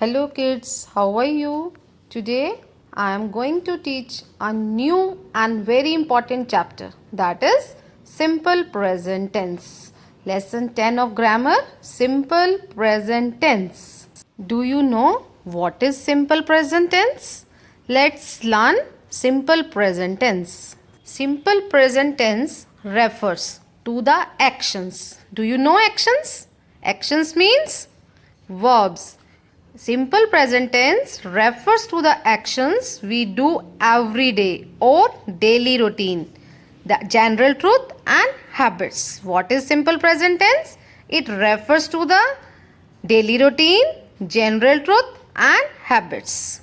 Hello kids, how are you? Today I am going to teach a new and very important chapter, that is simple present tense. Lesson 10 of grammar, simple present tense. Do you know what is simple present tense? Let's learn simple present tense. Simple present tense refers to the actions. Do you know actions? Actions means verbs. Simple present tense refers to the actions we do every day or daily routine, the general truth and habits. What is simple present tense? It refers to the daily routine, general truth and habits.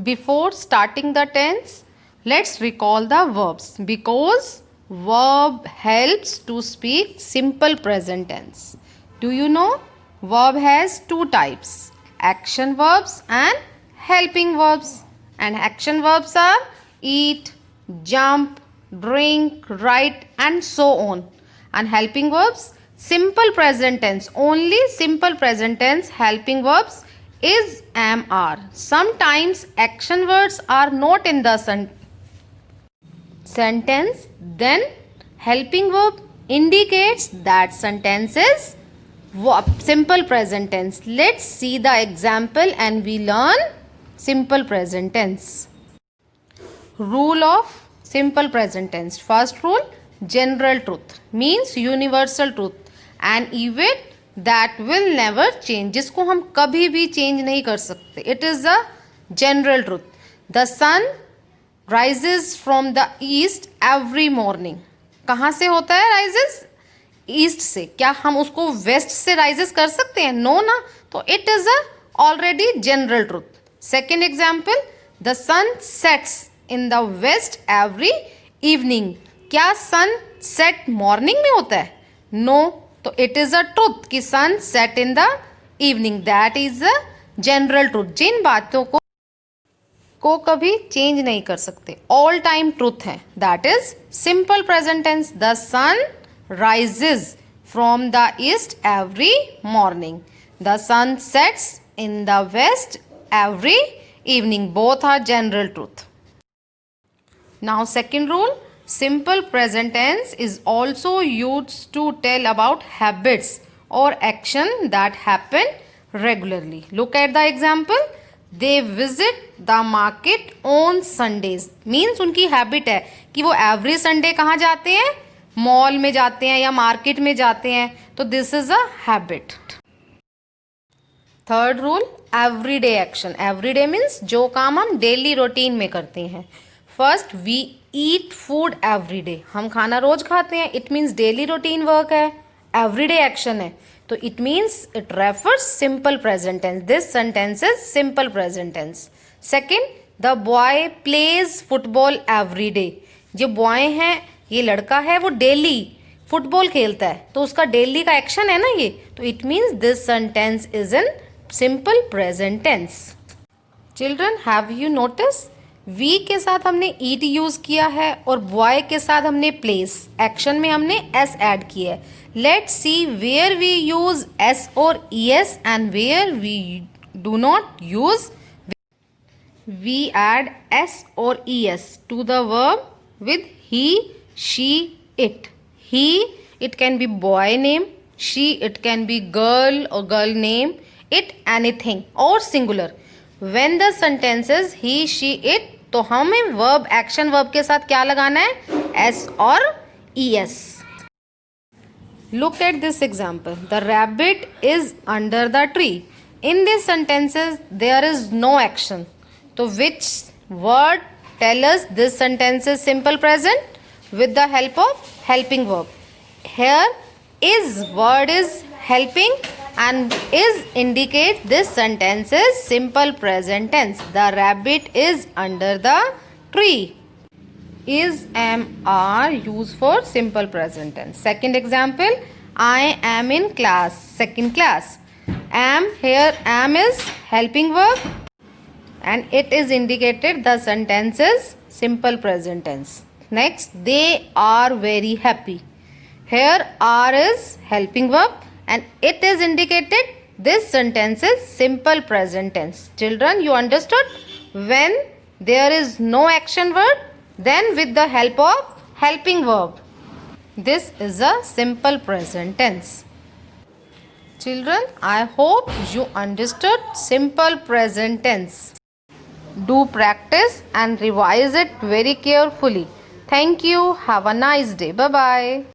Before starting the tense, let's recall the verbs because verb helps to speak simple present tense. Do you know? Verb has two types, action verbs and helping verbs. And action verbs are eat, jump, drink, write and so on. And helping verbs, simple present tense. Only simple present tense helping verbs is, am, are. Sometimes action words are not in the sentence, then helping verb indicates that sentence is simple present tense. Let's see the example and we learn simple present tense. Rule of simple present tense. First rule, general truth means universal truth, an event that will never change, जिसको हम कभी भी change नहीं कर सकते. It is a general truth. The sun rises from the east every morning. कहाँ से होता है rises? ईस्ट से. क्या हम उसको वेस्ट से राइजेस कर सकते हैं? नो ना. तो it is a already general truth. Second example, the sun sets in the west every evening. क्या सन सेट मॉर्निंग में होता है? नो. तो इट इज अ ट्रूथ कि sun set in the evening. That is a general truth. जिन बातों को कभी चेंज नहीं कर सकते, ऑल टाइम ट्रूथ है, that is simple present tense. The sun rises from the east every morning. The sun sets in the west every evening. Both are general truth. Now second rule, simple present tense is also used to tell about habits or action that happen regularly. Look at the example. They visit the market on Sundays. Means उनकी habit है कि वो every Sunday कहाँ जाते हैं? Mall में जाते हैं या मार्केट में जाते हैं. तो this is a habit. Third rule, everyday action. Everyday means जो काम हम डेली रूटीन में करते हैं. First, we eat food everyday. हम खाना रोज खाते हैं. It means daily routine work है, एवरीडे एक्शन है. तो it means it refers simple present tense. This sentence is simple present tense. Second, the boy plays football everyday. जो boy है, ये लड़का है, वो डेली फुटबॉल खेलता है, तो उसका डेली का एक्शन है ना ये. तो it means this sentence is in simple present tense. Children, have you notice we के साथ हमने ईट यूज किया है और बॉय के साथ हमने प्लेस. एक्शन में हमने एस ऐड किया है. Let's see where we use s और e s and where we do not use. We add s और e s to the verb with he, she, it. He, it can be boy name. She, it can be girl or girl name. It, anything or singular. When the sentence is he, she, it, तो हमें verb, action verb के साथ क्या लगाना है? S और es. Look at this example. The rabbit is under the tree. In these sentences there is no action. So which word tell us this sentence is simple present? With the help of helping verb. Here is word is helping and is indicate this sentence is simple present tense. The rabbit is under the tree. Is, am, are used for simple present tense. Second example, I am in class, second class. Am, here am is helping verb and it is indicated the sentence is simple present tense. Next, they are very happy. Here are is helping verb and it is indicated This sentence is simple present tense. Children, you understood? When there is no action word, then with the help of helping verb. This is a simple present tense. Children, I hope you understood simple present tense. Do practice and revise it very carefully. Thank you. Have a nice day. Bye bye.